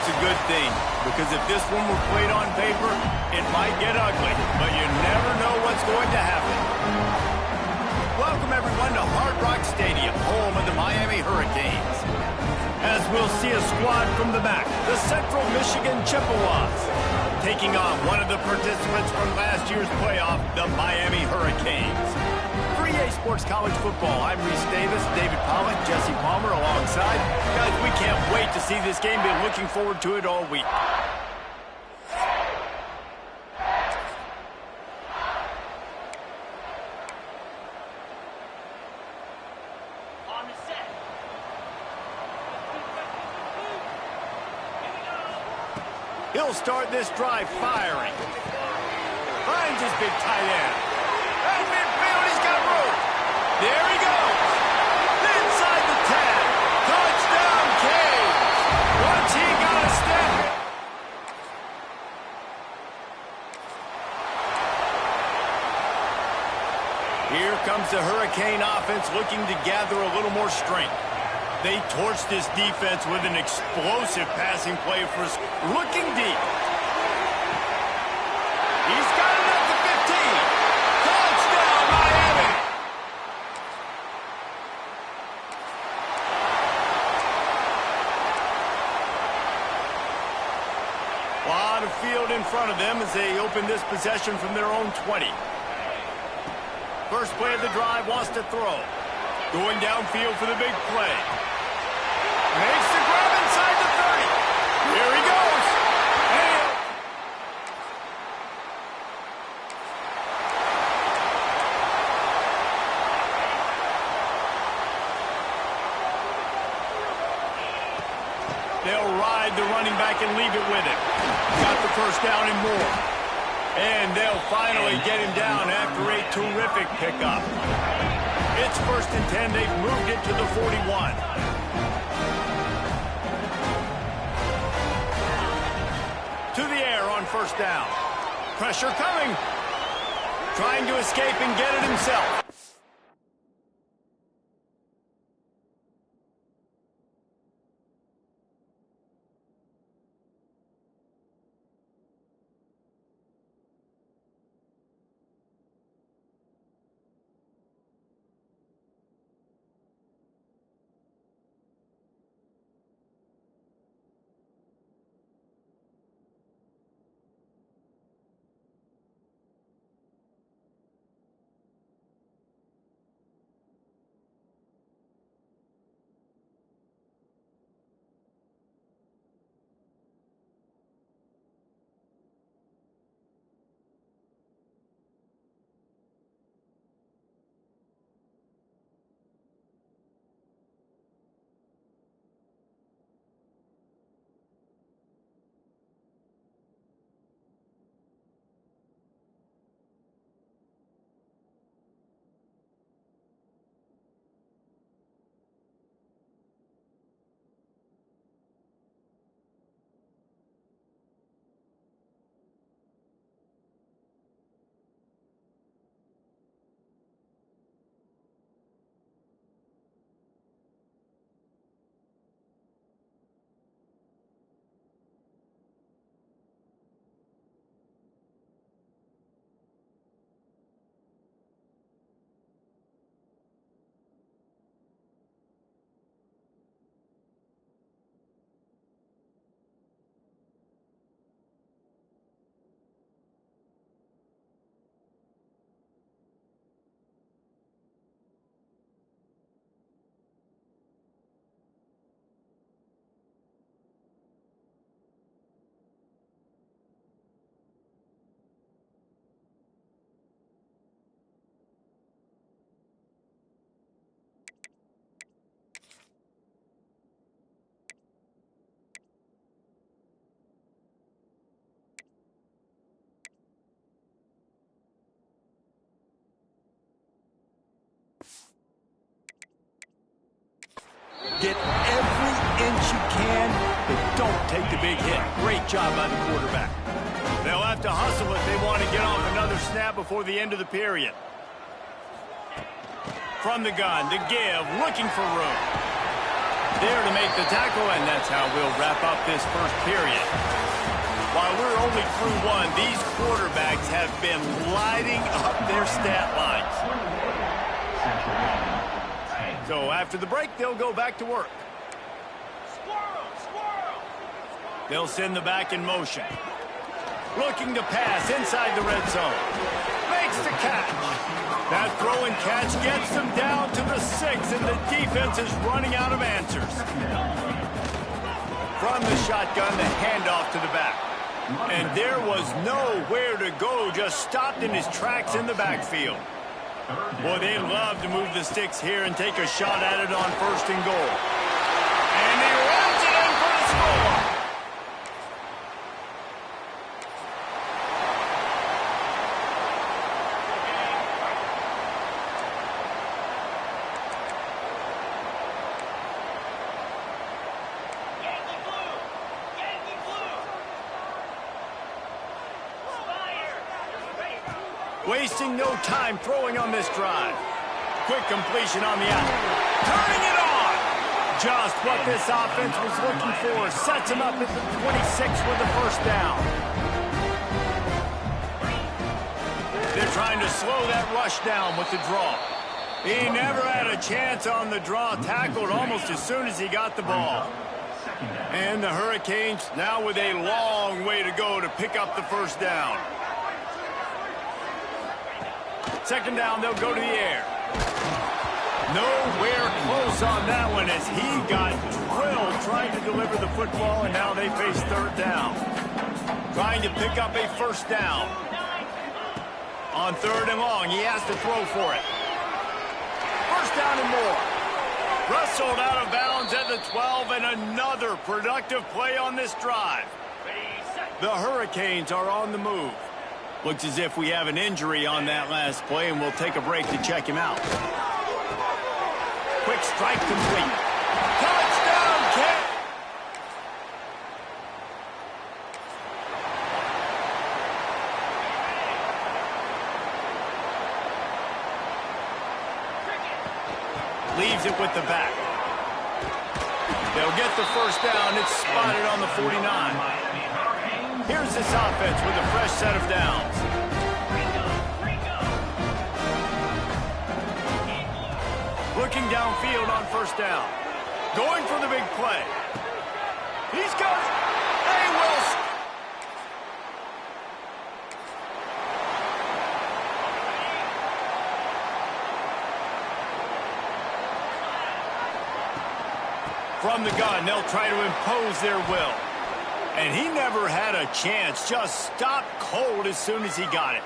that's a good thing, because if this one were played on paper, it might get ugly, but you never know what's going to happen. Welcome, everyone, to Hard Rock Stadium, home of the Miami Hurricanes. As we'll see a squad from the back, the Central Michigan Chippewas, taking on one of the participants from last year's playoff, the Miami Hurricanes. For EA Sports College Football, I'm Reese Davis, David Pollack, Jesse Palmer alongside. Guys, we can't wait to see this game. Been looking forward to it all week. He'll start this drive firing. Finds his big tight end. And midfield, he's got room. There he goes. Inside the 10. Touchdown, Canes. Once he got a step. Here comes the Hurricane offense looking to gather a little more strength. They torched this defense with an explosive passing play for us. Looking deep. He's got it up to 15. Touchdown, Miami. A lot of field in front of them as they open this possession from their own 20. First play of the drive, wants to throw. Going downfield for the big play. Makes the grab inside the 30. Here he goes. And they'll ride the running back and leave it with him. Got the first down and more. And they'll finally get him down after a terrific pickup. It's 1st and 10. They've moved it to the 41. To the air on first down. Pressure coming. Trying to escape and get it himself. Get every inch you can, but don't take the big hit. Great job by the quarterback. They'll have to hustle if they want to get off another snap before the end of the period. From the gun, to give, looking for room. there to make the tackle, and that's how we'll wrap up this first period. While we're only through one, these quarterbacks have been lighting up their stat lines. So after the break, they'll go back to work. They'll send the back in motion. Looking to pass inside the red zone. Makes the catch. That throw and catch gets them down to the 6, and the defense is running out of answers. From the shotgun, the handoff to the back. And there was nowhere to go, just stopped in his tracks in the backfield. Boy, they love to move the sticks here and take a shot at it on 1st and goal. And he runs it in for the score. Wasting no time throwing on this drive. Quick completion on the out. Turning it on! Just what this offense was looking for. Sets him up at the 26 with the 1st down. They're trying to slow that rush down with the draw. He never had a chance on the draw. Tackled almost as soon as he got the ball. And the Hurricanes now with a long way to go to pick up the 1st down. 2nd down, they'll go to the air. Nowhere close on that one as he got drilled trying to deliver the football, and now they face 3rd down. Trying to pick up a 1st down. On 3rd and long, he has to throw for it. 1st down and more. Wrestled out of bounds at the 12, and another productive play on this drive. The Hurricanes are on the move. Looks as if we have an injury on that last play, and we'll take a break to check him out. Quick strike complete. Touchdown, kick! Leaves it with the back. They'll get the 1st down. It's spotted on the 49. Here's this offense with a fresh set of downs. Looking downfield on 1st down. Going for the big play. He's got it. Hey, Wilson. From the gun, they'll try to impose their will. And he never had a chance, just stopped cold as soon as he got it.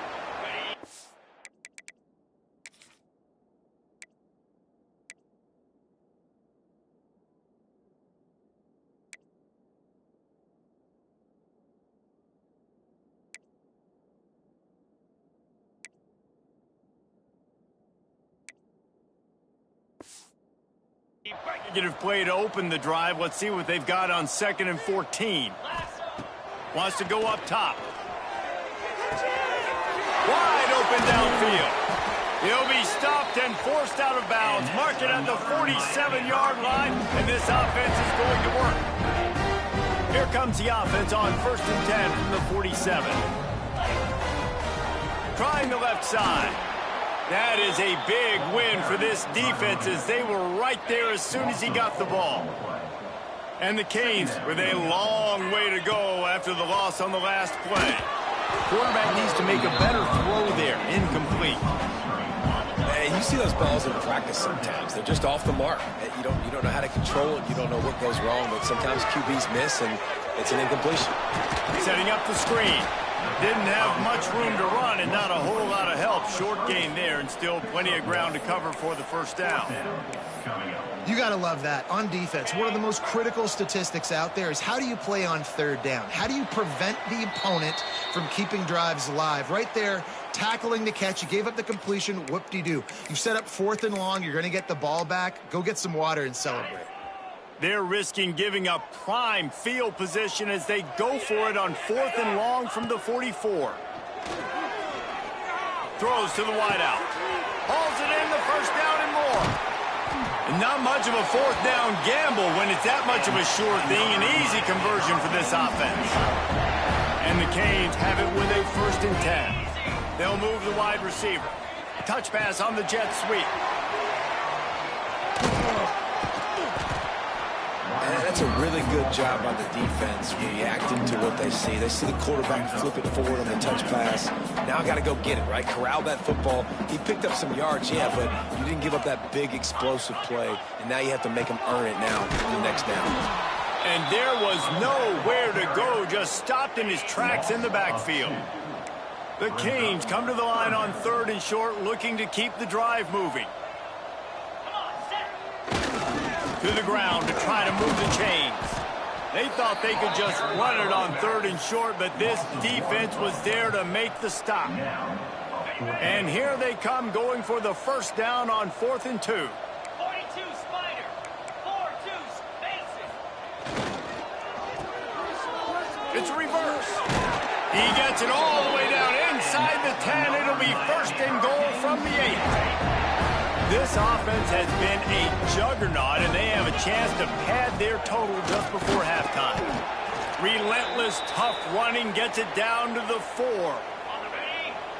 Negative play to open the drive. Let's see what they've got on 2nd and 14. Wants to go up top. Wide open downfield. He'll be stopped and forced out of bounds. Mark it at the 47-yard line, and this offense is going to work. Here comes the offense on 1st and 10 from the 47. Trying the left side. That is a big win for this defense as they were right there as soon as he got the ball. And the Canes with a long way to go after the loss on the last play. Quarterback needs to make a better throw there. Incomplete. Hey, you see those balls in practice sometimes. They're just off the mark. You don't know how to control it. You don't know what goes wrong, but sometimes QBs miss, and it's an incompletion. Setting up the screen. Didn't have much room to run and not a whole lot of help. Short gain there and still plenty of ground to cover for the 1st down. You got to love that. On defense, one of the most critical statistics out there is how do you play on 3rd down? How do you prevent the opponent from keeping drives alive? Right there, tackling the catch. You gave up the completion. Whoop-de-doo. You set up 4th and long. You're going to get the ball back. Go get some water and celebrate. They're risking giving up prime field position as they go for it on 4th and long from the 44. Throws to the wideout. Hauls it in, the 1st down and more. And Not much of a fourth down gamble when it's that much of a sure thing. An easy conversion for this offense. And the Canes have it with a 1st and 10. They'll move the wide receiver. Touch pass on the jet sweep. And that's a really good job by the defense reacting to what they see. They see the quarterback flip it forward on the touch pass. Now got to go get it, right? Corral that football. He picked up some yards, yeah, but you didn't give up that big explosive play. And now you have to make him earn it now for the next down. And there was nowhere to go, just stopped in his tracks in the backfield. The Canes come to the line on 3rd and short, looking to keep the drive moving. To the ground to try to move the chains. They thought they could just run it on 3rd and short, but this defense was there to make the stop. And here they come going for the 1st down on 4th and 2. 42 Spider, 4-2 Mason. It's reverse. He gets it all the way down inside the 10. It'll be 1st and goal from the 8. This offense has been a juggernaut, and they have a chance to pad their total just before halftime. Relentless, tough running gets it down to the 4.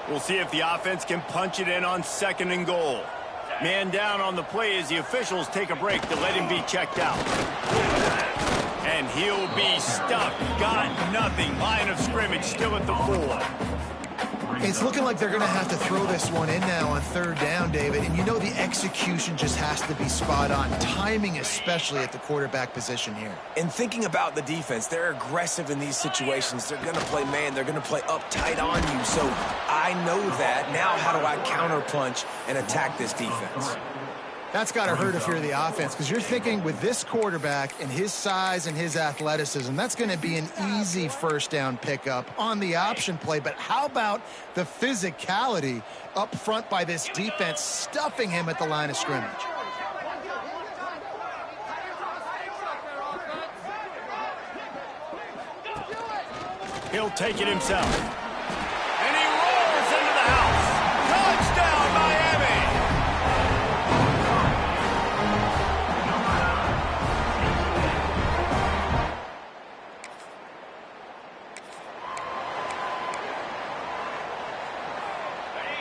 We'll see if the offense can punch it in on 2nd and goal. Man down on the play as the officials take a break to let him be checked out. And he'll be stuck. Got nothing. Line of scrimmage still at the 4. It's looking like they're going to have to throw this one in now on 3rd down, David. And you know the execution just has to be spot on. Timing especially at the quarterback position here. And thinking about the defense, they're aggressive in these situations. They're going to play man. They're going to play uptight on you. So I know that. Now how do I counterpunch and attack this defense? That's got to hurt if you're the offense, because you're thinking with this quarterback and his size and his athleticism, that's going to be an easy 1st down pickup on the option play. But how about the physicality up front by this defense, stuffing him at the line of scrimmage? He'll take it himself. And he rolls into the house. Touchdown, Miami!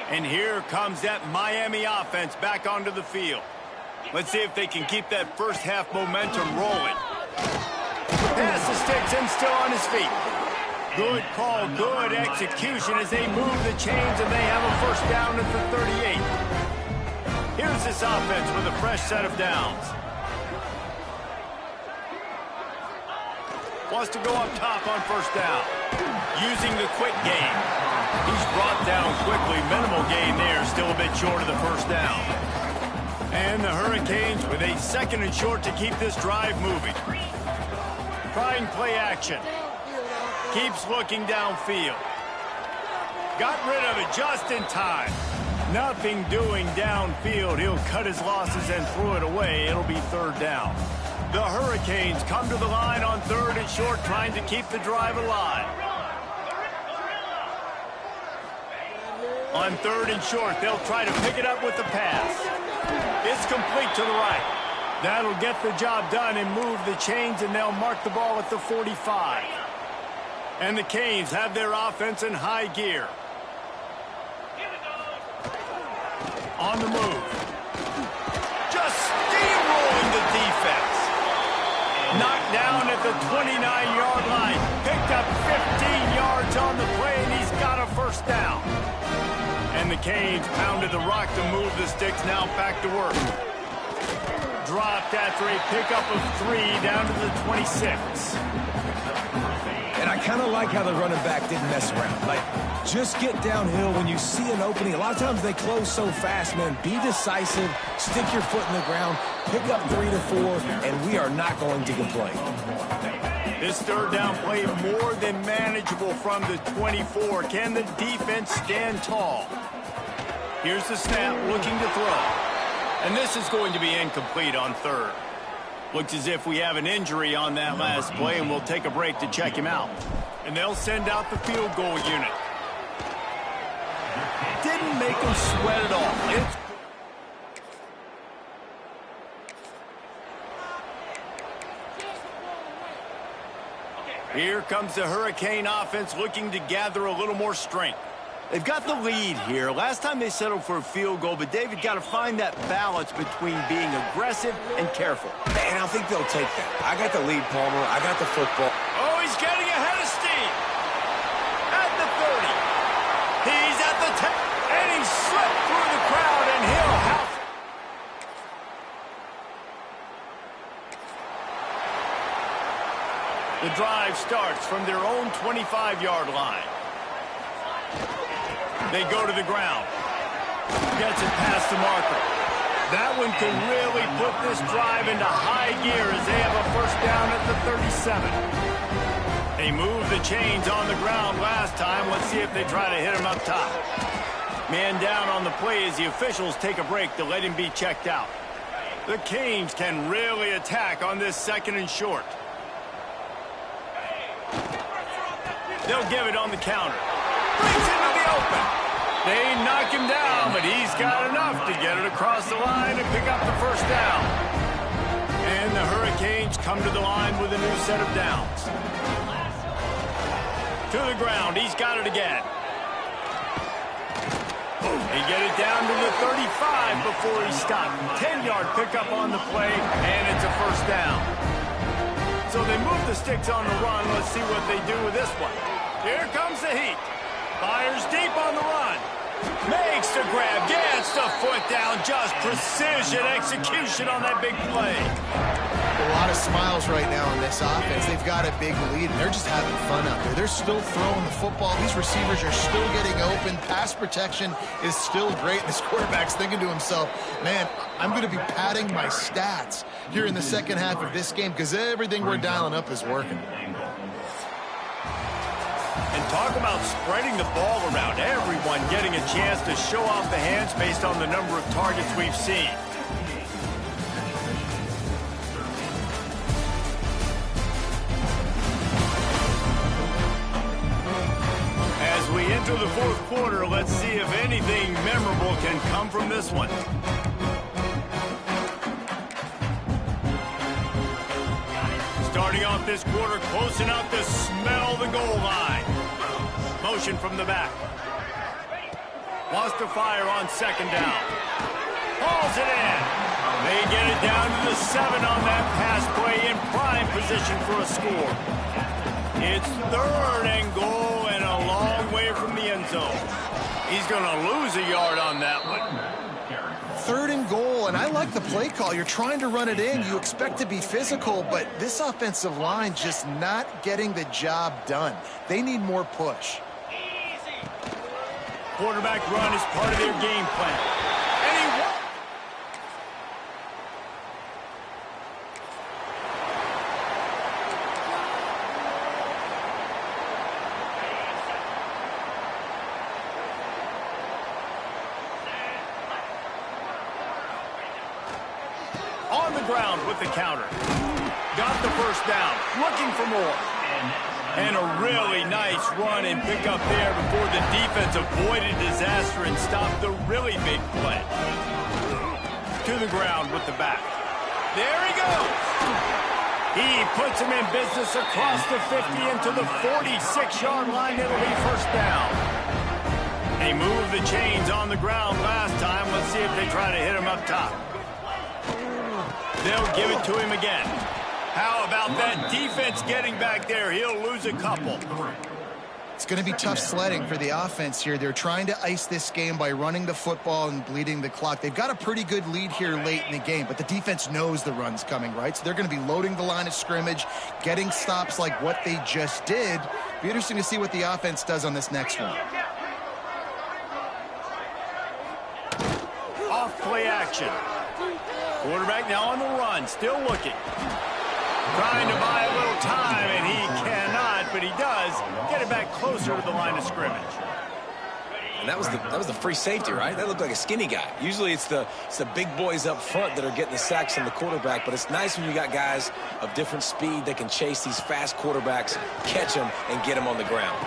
And here comes that Miami offense back onto the field. Let's see if they can keep that 1st half momentum rolling. Pass to sticks and still on his feet. Good call, good execution as they move the chains, and they have a 1st down at the 38. Here's this offense with a fresh set of downs. Wants to go up top on 1st down. Using the quick game. He's brought down quickly. Minimal gain there. Still a bit short of the 1st down. And the Hurricanes with a 2nd and short to keep this drive moving. Trying play action. Keeps looking downfield. Got rid of it just in time. Nothing doing downfield. He'll cut his losses and throw it away. It'll be 3rd down. The Hurricanes come to the line on 3rd and short, trying to keep the drive alive. On 3rd and short, they'll try to pick it up with the pass. It's complete to the right. That'll get the job done and move the chains, and they'll mark the ball at the 45. And the Canes have their offense in high gear. On the move. Just steamrolling the defense. Knocked down at the 29-yard line. Picked up 15 yards on the play, and he's got a 1st down. And the Canes pounded the rock to move the sticks. Now back to work. Dropped after a pickup of 3 down to the 26. And I kind of like how the running back didn't mess around. Like, just get downhill when you see an opening. A lot of times they close so fast, man. Be decisive, stick your foot in the ground, pick up 3 to 4, and we are not going to complain. This 3rd down play more than manageable from the 24. Can the defense stand tall? Here's the snap, looking to throw. And this is going to be incomplete on 3rd. Looks as if we have an injury on that last play, and we'll take a break to check him out. And they'll send out the field goal unit. Didn't make him sweat at all. Here comes the Hurricane offense looking to gather a little more strength. They've got the lead here. Last time they settled for a field goal, but David got to find that balance between being aggressive and careful. And I think they'll take that. I got the lead, Palmer. I got the football. Oh, he's getting ahead of steam. At the 30. He's at the 10. And he slipped through the crowd, and he'll have... The drive starts from their own 25-yard line. They go to the ground. Gets it past the marker. That one can really put this drive into high gear as they have a first down at the 37. They moved the chains on the ground last time. Let's see if they try to hit him up top. Man down on the play as the officials take a break to let him be checked out. The Canes can really attack on this second and short. They'll give it on the counter. Brings into the open. They knock him down, but he's got enough to get it across the line and pick up the first down. And the Hurricanes come to the line with a new set of downs. To the ground. He's got it again. They get it down to the 35 before he stopped. 10-yard pickup on the play, and it's a first down. So they move the sticks on the run. Let's see what they do with this one. Here comes the heat. Fires deep on the run. Makes the grab. Gets the foot down. Just precision execution on that big play. A lot of smiles right now in this offense. They've got a big lead, and they're just having fun out there. They're still throwing the football. These receivers are still getting open. Pass protection is still great. This quarterback's thinking to himself, man, I'm going to be padding my stats here in the second half of this game because everything we're dialing up is working. And talk about spreading the ball around. Everyone getting a chance to show off the hands based on the number of targets we've seen. As we enter the fourth quarter, let's see if anything memorable can come from this one. Starting off this quarter close enough to smell the goal line. Motion from the back. Wants to fire on second down. Hauls it in. They get it down to the 7 on that pass play in prime position for a score. It's third and goal and a long way from the end zone. He's going to lose a yard on that one. Third and goal, and I like the play call. You're trying to run it in. You expect to be physical, but this offensive line just not getting the job done. They need more push. Quarterback run is part of their game plan. And he won. On the ground with the counter. Got the first down. Looking for more. And a really nice run and pick up there before the defense avoided disaster and stopped the really big play. To the ground with the back. There he goes. He puts him in business across the 50 into the 46-yard line. It'll be first down. They moved the chains on the ground last time. Let's see if they try to hit him up top. They'll give it to him again. How about that defense getting back there? He'll lose a couple. It's going to be tough sledding for the offense here. They're trying to ice this game by running the football and bleeding the clock. They've got a pretty good lead here late in the game, but the defense knows the run's coming, right? So they're going to be loading the line of scrimmage, getting stops like what they just did. Be interesting to see what the offense does on this next one. Off play action. Quarterback now on the run, still looking. Trying to buy a little time, and he cannot, but he does get it back closer to the line of scrimmage. And that was the free safety, right? That looked like a skinny guy. Usually it's the big boys up front that are getting the sacks on the quarterback, but it's nice when you got guys of different speed that can chase these fast quarterbacks, catch them, and get them on the ground.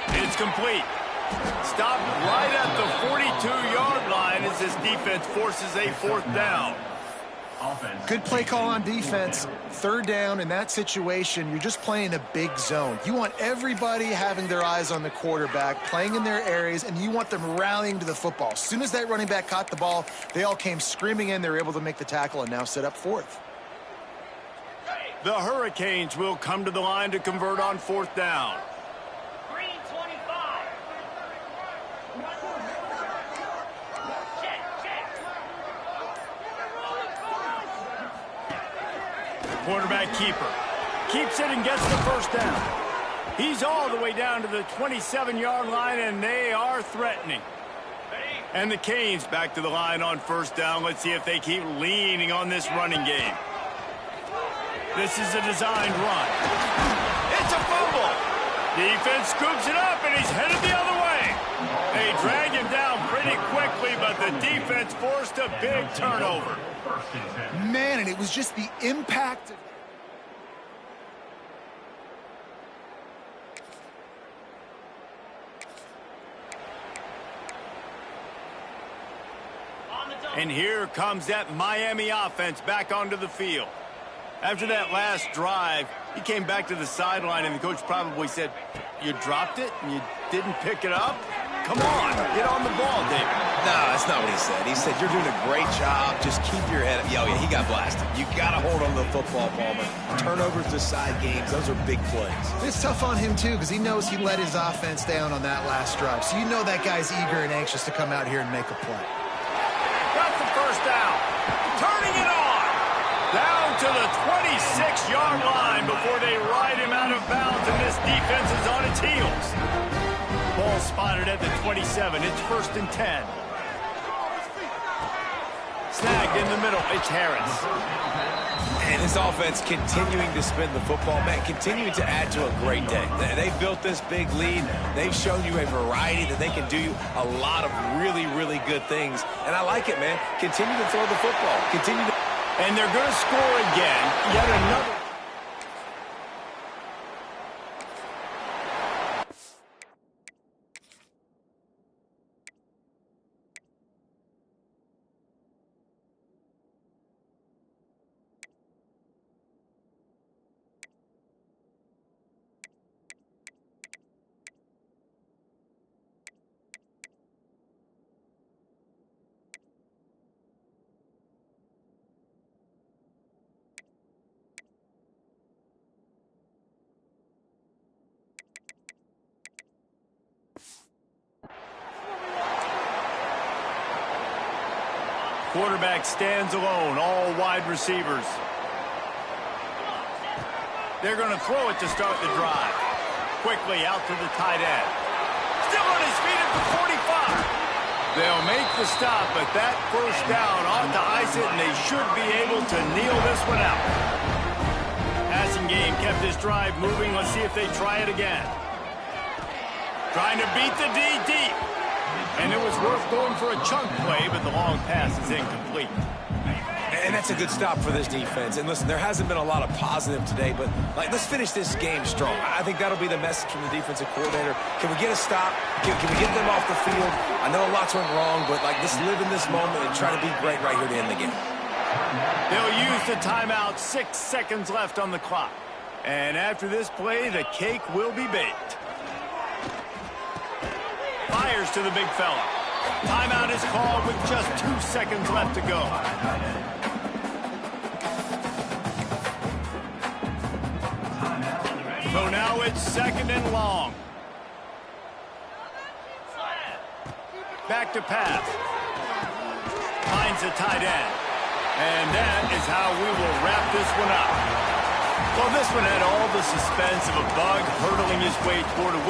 It's complete. Stopped right at the 42-yard line as this defense forces a fourth down. Good play call on defense. Third down in that situation, you're just playing a big zone. You want everybody having their eyes on the quarterback, playing in their areas, and you want them rallying to the football. As soon as that running back caught the ball, they all came screaming in. They were able to make the tackle and now set up fourth. The Hurricanes will come to the line to convert on fourth down. Green 25. Check. Quarterback keeper keeps it and gets the first down. He's all the way down to the 27-yard line, and they are threatening. And the Canes back to the line on first down. Let's see if they keep leaning on this running game. This is a designed run. It's a fumble. Defense scoops it up, and he's headed the other way. They drag him down pretty quickly, but the defense forced a big turnover. Man, and it was just the impact. And here comes that Miami offense back onto the field. After that last drive, he came back to the sideline, and the coach probably said, "You dropped it and you didn't pick it up? Come on, get on the ball, David." No, that's not what he said. He said, "You're doing a great job. Just keep your head up." Oh, yeah, he got blasted. You got to hold on to the football, Palmer. Turnovers decide games. Those are big plays. It's tough on him, too, because he knows he let his offense down on that last drive. So you know that guy's eager and anxious to come out here and make a play. Got the first down. Turning it on. Down to the 26-yard line before they ride him out of bounds, and this defense is on its heels. Ball spotted at the 27. It's 1st and 10. Snagged in the middle. It's Harris. And this offense continuing to spin the football, man, continuing to add to a great day. They've built this big lead. They've shown you a variety that they can do a lot of really, really good things. And I like it, man. Continue to throw the football. Continue to... And they're going to score again. Yet another. Quarterback stands alone, all wide receivers. They're going to throw it to start the drive. Quickly out to the tight end. Still on his feet at the 45. They'll make the stop, but that first down ought to ice it, and they should be able to kneel this one out. Passing game kept this drive moving. Let's see if they try it again. Trying to beat the D deep. And it was worth going for a chunk play, but the long pass is incomplete. And that's a good stop for this defense. And listen, there hasn't been a lot of positive today, but let's finish this game strong. I think that'll be the message from the defensive coordinator. Can we get a stop? Can we get them off the field? I know a lot's went wrong, but let's live in this moment and try to be great right here to end the game. They'll use the timeout. 6 seconds left on the clock. And after this play, the cake will be baked. Fires to the big fella. Timeout is called with just 2 seconds left to go. So now it's 2nd and long. Back to pass. Finds the tight end. And that is how we will wrap this one up. Well, this one had all the suspense of a bug hurtling his way toward a win.